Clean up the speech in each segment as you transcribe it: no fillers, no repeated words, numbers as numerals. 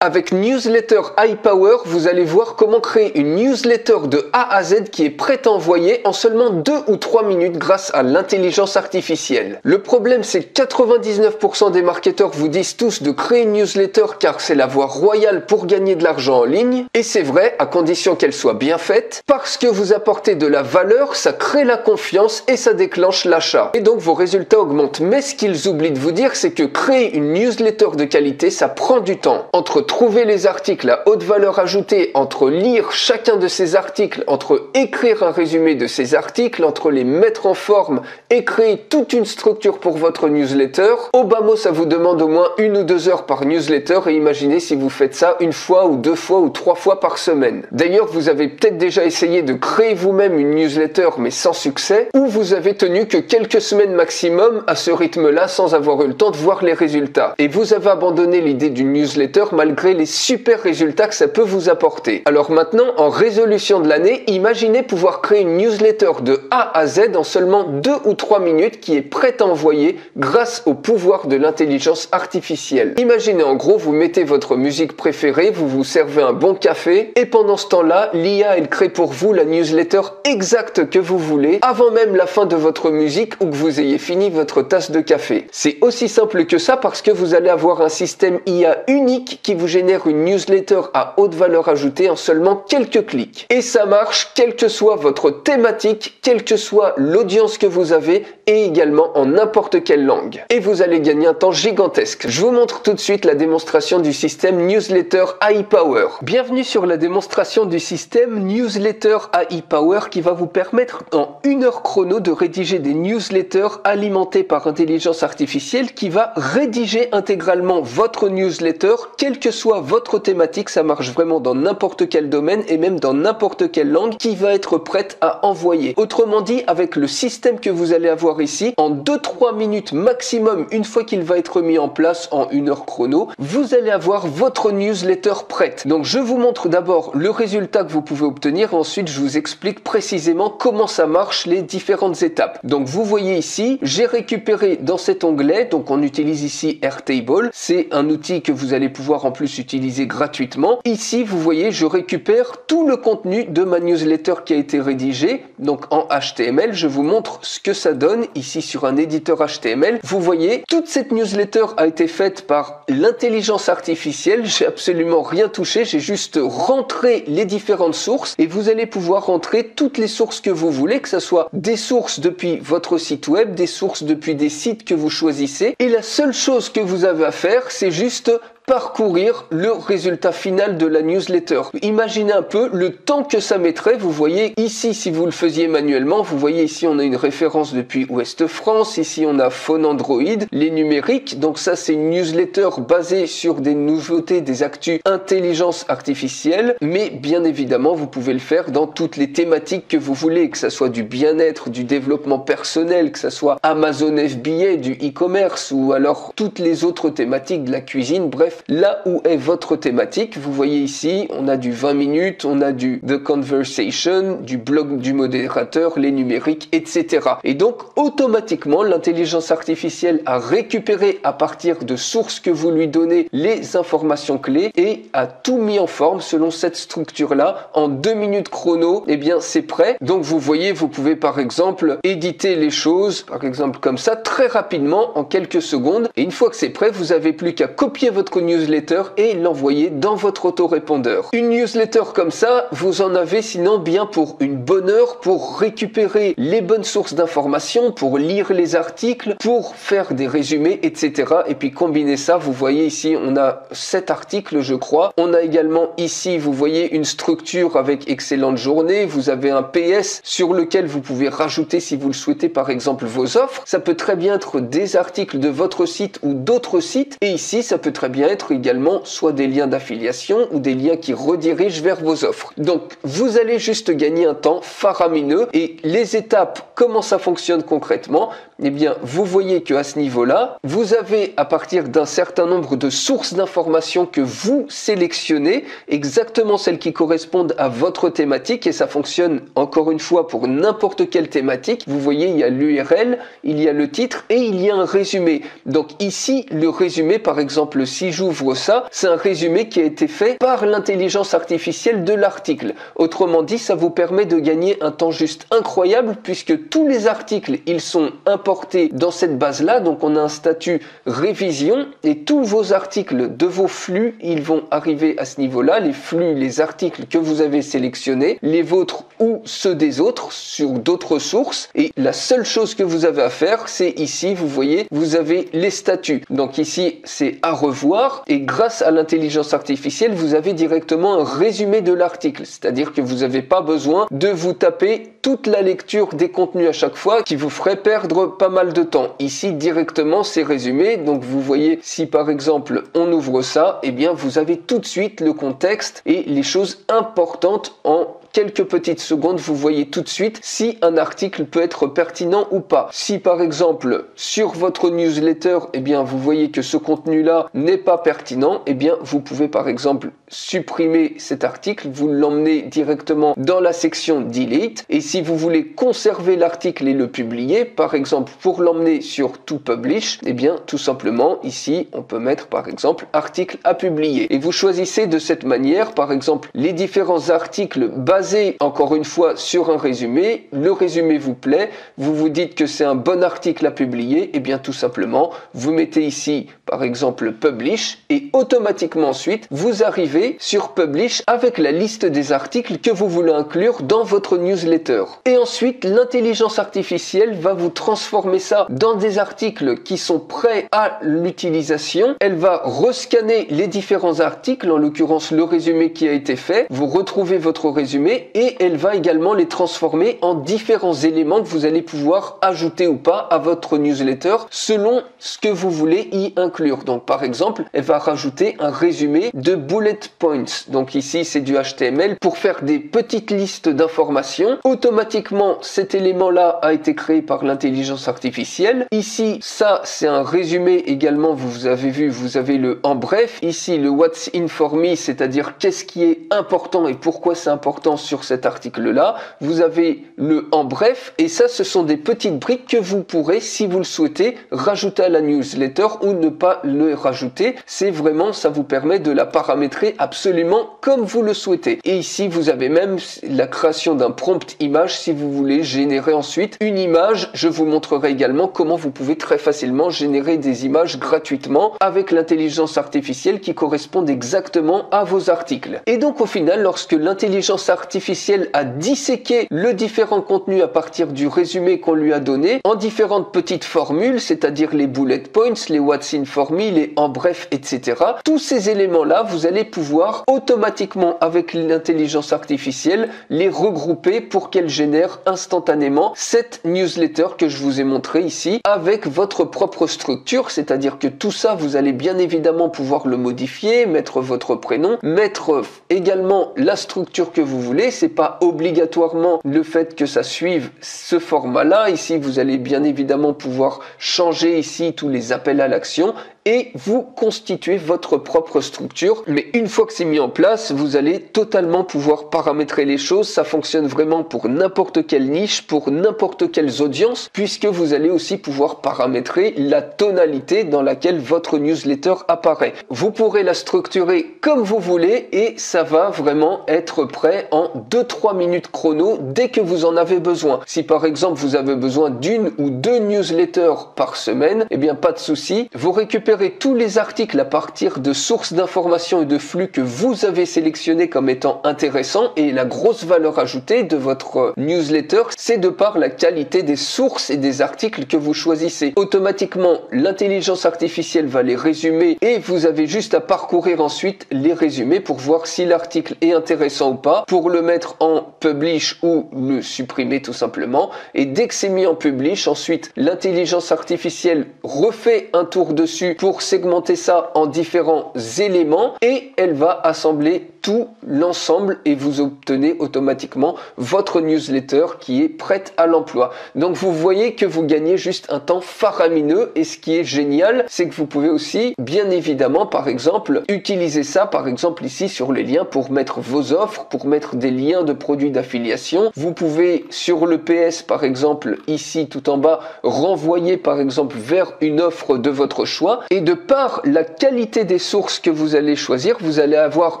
Avec Newsletter iPower, vous allez voir comment créer une newsletter de A à Z qui est prête à envoyer en seulement 2 ou 3 minutes grâce à l'intelligence artificielle. Le problème, c'est que 99% des marketeurs vous disent tous de créer une newsletter car c'est la voie royale pour gagner de l'argent en ligne. Et c'est vrai, à condition qu'elle soit bien faite. Parce que vous apportez de la valeur, ça crée la confiance et ça déclenche l'achat. Et donc vos résultats augmentent. Mais ce qu'ils oublient de vous dire, c'est que créer une newsletter de qualité, ça prend du temps. Entre trouver les articles à haute valeur ajoutée, entre lire chacun de ces articles, entre écrire un résumé de ces articles, entre les mettre en forme et créer toute une structure pour votre newsletter, au bas mot ça vous demande au moins 1 ou 2 heures par newsletter et imaginez si vous faites ça 1 fois ou 2 fois ou 3 fois par semaine. D'ailleurs vous avez peut-être déjà essayé de créer vous-même une newsletter mais sans succès, ou vous avez tenu que quelques semaines maximum à ce rythme-là sans avoir eu le temps de voir les résultats. Et vous avez abandonné l'idée d'une newsletter malgré les super résultats que ça peut vous apporter. Alors maintenant, en résolution de l'année, imaginez pouvoir créer une newsletter de A à Z en seulement 2 ou 3 minutes qui est prête à envoyer grâce au pouvoir de l'intelligence artificielle. Imaginez en gros, vous mettez votre musique préférée, vous vous servez un bon café et pendant ce temps-là, l'IA elle crée pour vous la newsletter exacte que vous voulez avant même la fin de votre musique ou que vous ayez fini votre tasse de café. C'est aussi simple que ça parce que vous allez avoir un système IA unique qui vous génère une newsletter à haute valeur ajoutée en seulement quelques clics. Et ça marche quelle que soit votre thématique, quelle que soit l'audience que vous avez et également en n'importe quelle langue. Et vous allez gagner un temps gigantesque. Je vous montre tout de suite la démonstration du système Newsletter iPower. Bienvenue sur la démonstration du système Newsletter iPower qui va vous permettre en 1 heure chrono de rédiger des newsletters alimentés par intelligence artificielle qui va rédiger intégralement votre newsletter, quelle que soit votre thématique, ça marche vraiment dans n'importe quel domaine et même dans n'importe quelle langue qui va être prête à envoyer. Autrement dit, avec le système que vous allez avoir ici, en 2-3 minutes maximum, une fois qu'il va être mis en place en 1 heure chrono, vous allez avoir votre newsletter prête. Donc je vous montre d'abord le résultat que vous pouvez obtenir et ensuite je vous explique précisément comment ça marche, les différentes étapes. Donc vous voyez ici, j'ai récupéré dans cet onglet, donc on utilise ici Airtable, c'est un outil que vous allez pouvoir en plus utiliser gratuitement. Ici, vous voyez, je récupère tout le contenu de ma newsletter qui a été rédigé, donc en HTML. Je vous montre ce que ça donne ici sur un éditeur HTML. Vous voyez, toute cette newsletter a été faite par l'intelligence artificielle. J'ai absolument rien touché, j'ai juste rentré les différentes sources et vous allez pouvoir rentrer toutes les sources que vous voulez, que ce soit des sources depuis votre site web, des sources depuis des sites que vous choisissez. Et la seule chose que vous avez à faire, c'est juste parcourir le résultat final de la newsletter. Imaginez un peu le temps que ça mettrait. Vous voyez ici, si vous le faisiez manuellement, vous voyez ici on a une référence depuis Ouest France, ici on a Phone Android, les numériques, donc ça c'est une newsletter basée sur des nouveautés, des actus intelligence artificielle, mais bien évidemment vous pouvez le faire dans toutes les thématiques que vous voulez, que ça soit du bien-être, du développement personnel, que ça soit Amazon FBA, du e-commerce ou alors toutes les autres thématiques de la cuisine, bref, là où est votre thématique. Vous voyez ici, on a du 20 minutes, on a du The Conversation, du blog du modérateur, les numériques, etc. Et donc, automatiquement, l'intelligence artificielle a récupéré à partir de sources que vous lui donnez les informations clés et a tout mis en forme selon cette structure-là. En 2 minutes chrono, eh bien, c'est prêt. Donc, vous voyez, vous pouvez par exemple éditer les choses, par exemple comme ça, très rapidement, en quelques secondes. Et une fois que c'est prêt, vous n'avez plus qu'à copier votre newsletter et l'envoyer dans votre autorépondeur. Une newsletter comme ça, vous en avez sinon bien pour une bonne heure pour récupérer les bonnes sources d'informations, pour lire les articles, pour faire des résumés, etc. Et puis combiner ça, vous voyez ici, on a 7 articles, je crois. On a également ici, vous voyez, une structure avec excellente journée. Vous avez un PS sur lequel vous pouvez rajouter, si vous le souhaitez, par exemple, vos offres. Ça peut très bien être des articles de votre site ou d'autres sites. Et ici, ça peut très bien être également soit des liens d'affiliation ou des liens qui redirigent vers vos offres. Donc vous allez juste gagner un temps faramineux et les étapes, comment ça fonctionne concrètement. eh bien, vous voyez qu'à ce niveau-là, vous avez à partir d'un certain nombre de sources d'informations que vous sélectionnez, exactement celles qui correspondent à votre thématique, et ça fonctionne encore une fois pour n'importe quelle thématique. Vous voyez, il y a l'URL, il y a le titre et il y a un résumé. Donc ici, le résumé, par exemple, si j'ouvre ça, c'est un résumé qui a été fait par l'intelligence artificielle de l'article. Autrement dit, ça vous permet de gagner un temps juste incroyable puisque tous les articles, ils sont importés dans cette base-là. Donc on a un statut révision et tous vos articles de vos flux, ils vont arriver à ce niveau-là. Les flux, les articles que vous avez sélectionnés, les vôtres ou ceux des autres sur d'autres sources. Et la seule chose que vous avez à faire, c'est ici, vous voyez, vous avez les statuts. Donc ici, c'est à revoir et grâce à l'intelligence artificielle, vous avez directement un résumé de l'article. C'est-à-dire que vous n'avez pas besoin de vous taper toute la lecture des contenus à chaque fois qui vous ferait perdre pas mal de temps. Ici, directement, c'est résumé. Donc vous voyez, si par exemple, on ouvre ça, eh bien, vous avez tout de suite le contexte et les choses importantes en quelques petites secondes, vous voyez tout de suite si un article peut être pertinent ou pas. Si par exemple sur votre newsletter, eh bien vous voyez que ce contenu-là n'est pas pertinent, eh bien vous pouvez par exemple supprimer cet article, vous l'emmenez directement dans la section Delete. Et si vous voulez conserver l'article et le publier, par exemple pour l'emmener sur To Publish, eh bien tout simplement ici on peut mettre par exemple article à publier. Et vous choisissez de cette manière par exemple les différents articles basés encore une fois sur un résumé. Le résumé vous plaît, vous vous dites que c'est un bon article à publier, et bien tout simplement vous mettez ici par exemple Publish et automatiquement ensuite vous arrivez sur Publish avec la liste des articles que vous voulez inclure dans votre newsletter. Et ensuite l'intelligence artificielle va vous transformer ça dans des articles qui sont prêts à l'utilisation. Elle va rescanner les différents articles, en l'occurrence le résumé qui a été fait, vous retrouvez votre résumé et elle va également les transformer en différents éléments que vous allez pouvoir ajouter ou pas à votre newsletter selon ce que vous voulez y inclure. Donc par exemple, elle va rajouter un résumé de bullet points. Donc ici, c'est du HTML pour faire des petites listes d'informations. Automatiquement, cet élément-là a été créé par l'intelligence artificielle. Ici, ça, c'est un résumé également. Vous avez vu, vous avez le en bref. Ici, le what's in for me, c'est-à-dire qu'est-ce qui est important et pourquoi c'est important sur cet article-là. Vous avez le en bref et ça, ce sont des petites briques que vous pourrez, si vous le souhaitez, rajouter à la newsletter ou ne pas le rajouter. C'est vraiment, ça vous permet de la paramétrer absolument comme vous le souhaitez. Et ici, vous avez même la création d'un prompt image si vous voulez générer ensuite une image. Je vous montrerai également comment vous pouvez très facilement générer des images gratuitement avec l'intelligence artificielle qui correspondent exactement à vos articles. Et donc au final, lorsque l'intelligence artificielle a disséqué le différent contenu à partir du résumé qu'on lui a donné en différentes petites formules, c'est-à-dire les bullet points, les what's in for me, les en bref, etc. Tous ces éléments-là, vous allez pouvoir automatiquement avec l'intelligence artificielle les regrouper pour qu'elle génère instantanément cette newsletter que je vous ai montré ici avec votre propre structure, c'est-à-dire que tout ça, vous allez bien évidemment pouvoir le modifier, mettre votre prénom, mettre également la structure que vous voulez. C'est pas obligatoirement le fait que ça suive ce format-là. Ici, vous allez bien évidemment pouvoir changer ici tous les appels à l'action et vous constituez votre propre structure. Mais une fois que c'est mis en place, vous allez totalement pouvoir paramétrer les choses. Ça fonctionne vraiment pour n'importe quelle niche, pour n'importe quelle audience, puisque vous allez aussi pouvoir paramétrer la tonalité dans laquelle votre newsletter apparaît. Vous pourrez la structurer comme vous voulez et ça va vraiment être prêt en 2-3 minutes chrono dès que vous en avez besoin. Si par exemple vous avez besoin d'une ou deux newsletters par semaine, eh bien pas de souci, vous récupérez tous les articles à partir de sources d'informations et de flux que vous avez sélectionnés comme étant intéressants, et la grosse valeur ajoutée de votre newsletter, c'est de par la qualité des sources et des articles que vous choisissez. Automatiquement, l'intelligence artificielle va les résumer et vous avez juste à parcourir ensuite les résumés pour voir si l'article est intéressant ou pas, pour le mettre en publish ou le supprimer tout simplement. Et dès que c'est mis en publish, ensuite l'intelligence artificielle refait un tour dessus pour segmenter ça en différents éléments et elle va assembler tout l'ensemble et vous obtenez automatiquement votre newsletter qui est prête à l'emploi. Donc vous voyez que vous gagnez juste un temps faramineux et ce qui est génial, c'est que vous pouvez aussi, bien évidemment, par exemple, utiliser ça, par exemple ici sur les liens pour mettre vos offres, pour mettre des liens de produits d'affiliation. Vous pouvez sur le PS, par exemple, ici tout en bas, renvoyer par exemple vers une offre de votre choix et de par la qualité des sources que vous allez choisir, vous allez avoir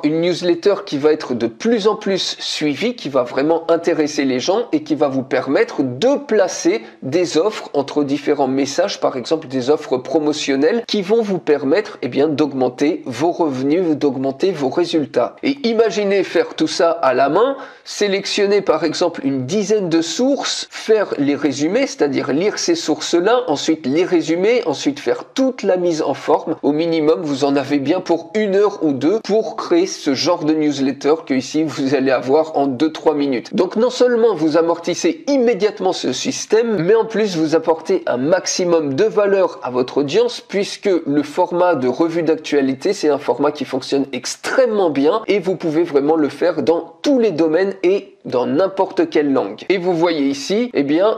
une newsletter qui va être de plus en plus suivie, qui va vraiment intéresser les gens et qui va vous permettre de placer des offres entre différents messages, par exemple des offres promotionnelles qui vont vous permettre d'augmenter vos revenus, d'augmenter vos résultats. Et imaginez faire tout ça à la main, sélectionner par exemple une dizaine de sources, faire les résumés, c'est-à-dire lire ces sources-là, ensuite les résumer, ensuite faire toute la mise en forme. Au minimum, vous en avez bien pour 1 heure ou 2 pour créer ce genre de newsletter que ici vous allez avoir en 2-3 minutes. Donc non seulement vous amortissez immédiatement ce système, mais en plus vous apportez un maximum de valeur à votre audience puisque le format de revue d'actualité, c'est un format qui fonctionne extrêmement bien et vous pouvez vraiment le faire dans tous les domaines et dans n'importe quelle langue. Et vous voyez ici,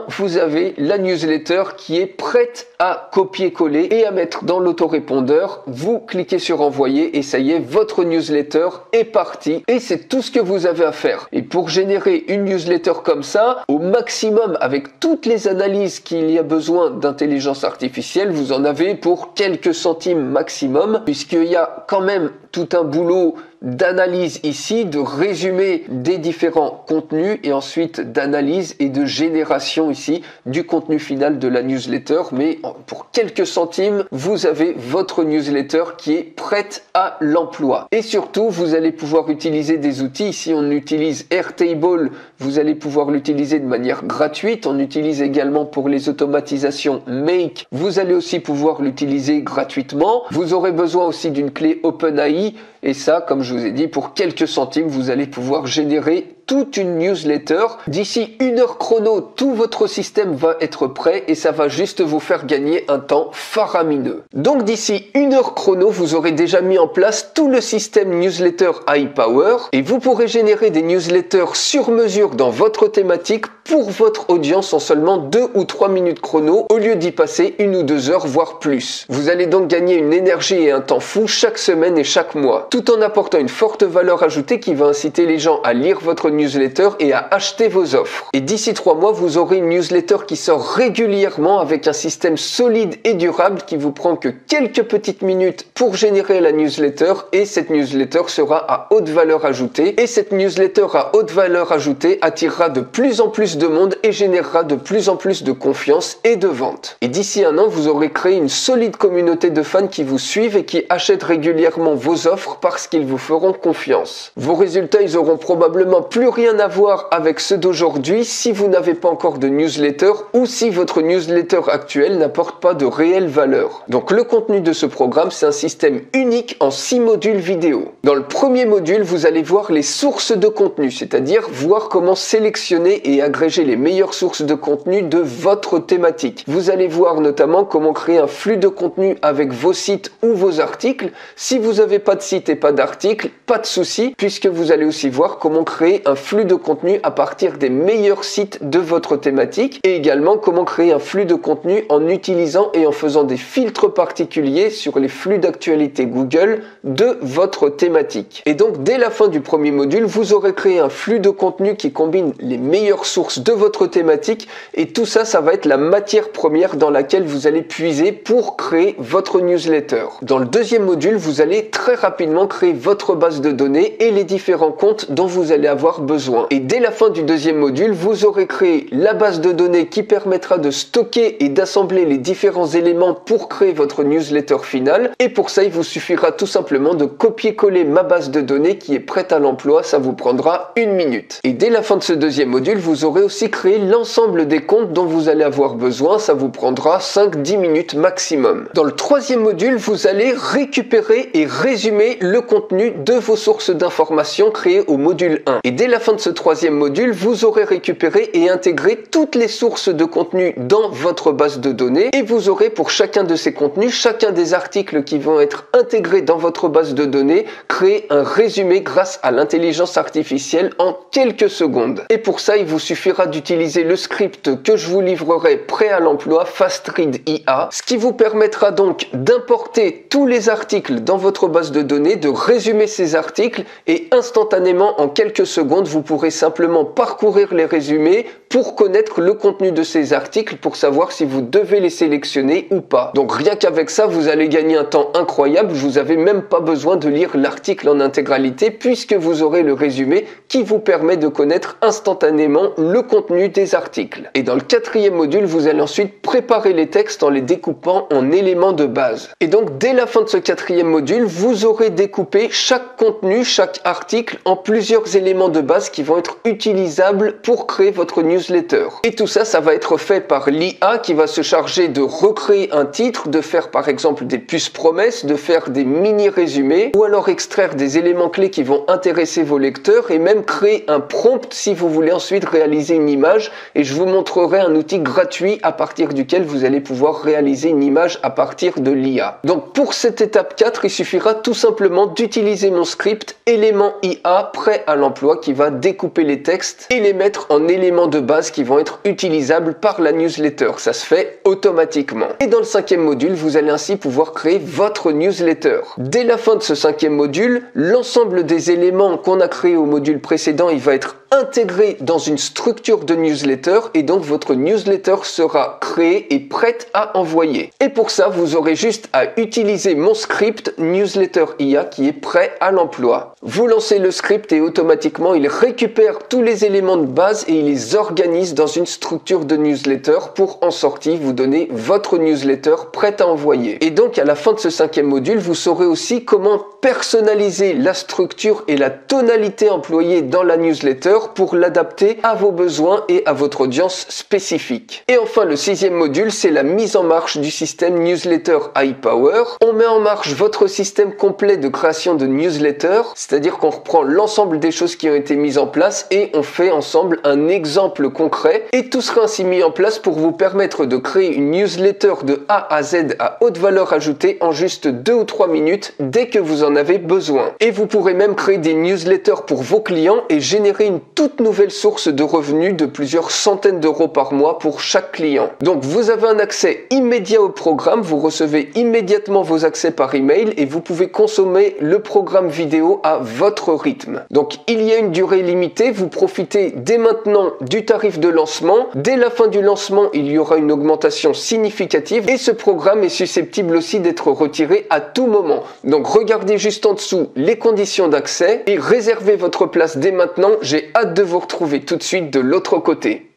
vous avez la newsletter qui est prête à copier-coller et à mettre dans l'autorépondeur. Vous cliquez sur envoyer et ça y est, votre newsletter est partie et c'est tout ce que vous avez à faire. Et pour générer une newsletter comme ça, au maximum avec toutes les analyses qu'il y a besoin d'intelligence artificielle, vous en avez pour quelques centimes maximum puisqu'il y a quand même tout un boulot d'analyse ici, de résumé des différents contenus et ensuite d'analyse et de génération ici du contenu final de la newsletter. Mais pour quelques centimes, vous avez votre newsletter qui est prête à l'emploi. Et surtout, vous allez pouvoir utiliser des outils. Ici, on utilise Airtable. Vous allez pouvoir l'utiliser de manière gratuite. On utilise également pour les automatisations Make. Vous allez aussi pouvoir l'utiliser gratuitement. Vous aurez besoin aussi d'une clé OpenAI. Et ça, comme je vous ai dit, pour quelques centimes, vous allez pouvoir générer toute une newsletter. D'ici 1 heure chrono, tout votre système va être prêt et ça va juste vous faire gagner un temps faramineux. Donc d'ici 1 heure chrono, vous aurez déjà mis en place tout le système newsletter iPower et vous pourrez générer des newsletters sur mesure dans votre thématique pour votre audience en seulement 2 ou 3 minutes chrono au lieu d'y passer 1 ou 2 heures, voire plus. Vous allez donc gagner une énergie et un temps fou chaque semaine et chaque mois, tout en apportant une forte valeur ajoutée qui va inciter les gens à lire votre newsletter et à acheter vos offres. Et d'ici 3 mois, vous aurez une newsletter qui sort régulièrement avec un système solide et durable qui vous prend que quelques petites minutes pour générer la newsletter et cette newsletter sera à haute valeur ajoutée. Et cette newsletter à haute valeur ajoutée attirera de plus en plus de monde et générera de plus en plus de confiance et de vente. Et d'ici 1 an, vous aurez créé une solide communauté de fans qui vous suivent et qui achètent régulièrement vos offres parce qu'ils vous feront confiance. Vos résultats, ils auront probablement plus rien à voir avec ceux d'aujourd'hui si vous n'avez pas encore de newsletter ou si votre newsletter actuelle n'apporte pas de réelle valeur. Donc le contenu de ce programme, c'est un système unique en 6 modules vidéo. Dans le premier module, vous allez voir les sources de contenu, c'est-à-dire voir comment sélectionner et agréger les meilleures sources de contenu de votre thématique. Vous allez voir notamment comment créer un flux de contenu avec vos sites ou vos articles. Si vous n'avez pas de site et pas d'article, pas de souci, puisque vous allez aussi voir comment créer un flux de contenu à partir des meilleurs sites de votre thématique et également comment créer un flux de contenu en utilisant et en faisant des filtres particuliers sur les flux d'actualité Google de votre thématique. Et donc dès la fin du premier module, vous aurez créé un flux de contenu qui combine les meilleures sources de votre thématique et tout ça, ça va être la matière première dans laquelle vous allez puiser pour créer votre newsletter. Dans le deuxième module, vous allez très rapidement créer votre base de données et les différents comptes dont vous allez avoir besoin. Et dès la fin du deuxième module, vous aurez créé la base de données qui permettra de stocker et d'assembler les différents éléments pour créer votre newsletter finale. Et pour ça, il vous suffira tout simplement de copier-coller ma base de données qui est prête à l'emploi. Ça vous prendra 1 minute. Et dès la fin de ce deuxième module, vous aurez aussi créé l'ensemble des comptes dont vous allez avoir besoin. Ça vous prendra 5-10 minutes maximum. Dans le troisième module, vous allez récupérer et résumer le contenu de vos sources d'informations créées au module 1. Et dès la fin de ce troisième module, vous aurez récupéré et intégré toutes les sources de contenu dans votre base de données et vous aurez pour chacun de ces contenus, chacun des articles qui vont être intégrés dans votre base de données, créer un résumé grâce à l'intelligence artificielle en quelques secondes. Et pour ça, il vous suffira d'utiliser le script que je vous livrerai prêt à l'emploi, FastRead IA, ce qui vous permettra donc d'importer tous les articles dans votre base de données, de résumer ces articles et instantanément, en quelques secondes, vous pourrez simplement parcourir les résumés pour connaître le contenu de ces articles, pour savoir si vous devez les sélectionner ou pas. Donc rien qu'avec ça, vous allez gagner un temps incroyable. Vous n'avez même pas besoin de lire l'article en intégralité puisque vous aurez le résumé qui vous permet de connaître instantanément le contenu des articles. Et dans le quatrième module, vous allez ensuite préparer les textes en les découpant en éléments de base. Et donc dès la fin de ce quatrième module, vous aurez découpé chaque contenu, chaque article en plusieurs éléments de base qui vont être utilisables pour créer votre newsletter. Et tout ça, ça va être fait par l'IA qui va se charger de recréer un titre, de faire par exemple des puces promesses, de faire des mini-résumés ou alors extraire des éléments clés qui vont intéresser vos lecteurs et même créer un prompt si vous voulez ensuite réaliser une image. Et je vous montrerai un outil gratuit à partir duquel vous allez pouvoir réaliser une image à partir de l'IA. Donc pour cette étape 4, il suffira tout simplement d'utiliser mon script élément IA prêt à l'emploi qui va découper les textes et les mettre en éléments de base qui vont être utilisables par la newsletter. Ça se fait automatiquement. Et dans le cinquième module, vous allez ainsi pouvoir créer votre newsletter. Dès la fin de ce cinquième module, l'ensemble des éléments qu'on a créés au module précédent, il va être intégré dans une structure de newsletter et donc votre newsletter sera créée et prête à envoyer. Et pour ça, vous aurez juste à utiliser mon script Newsletter IA qui est prêt à l'emploi. Vous lancez le script et automatiquement, il récupère tous les éléments de base et il les organise dans une structure de newsletter pour en sortie vous donner votre newsletter prête à envoyer. Et donc à la fin de ce cinquième module, vous saurez aussi comment personnaliser la structure et la tonalité employée dans la newsletter pour l'adapter à vos besoins et à votre audience spécifique. Et enfin, le sixième module, c'est la mise en marche du système Newsletter iPower. On met en marche votre système complet de création de newsletter, c'est-à-dire qu'on reprend l'ensemble des choses qui ont été mises en place et on fait ensemble un exemple concret et tout sera ainsi mis en place pour vous permettre de créer une newsletter de A à Z à haute valeur ajoutée en juste 2 ou 3 minutes dès que vous en avez besoin. Et vous pourrez même créer des newsletters pour vos clients et générer une toute nouvelle source de revenus de plusieurs centaines d'euros par mois pour chaque client. Donc vous avez un accès immédiat au programme, vous recevez immédiatement vos accès par email et vous pouvez consommer le programme vidéo à votre rythme. Donc il y a une durée limitée, vous profitez dès maintenant du tarif de lancement. Dès la fin du lancement, il y aura une augmentation significative et ce programme est susceptible aussi d'être retiré à tout moment. Donc regardez juste en dessous les conditions d'accès et réservez votre place dès maintenant. J'ai hâte de vous retrouver tout de suite de l'autre côté.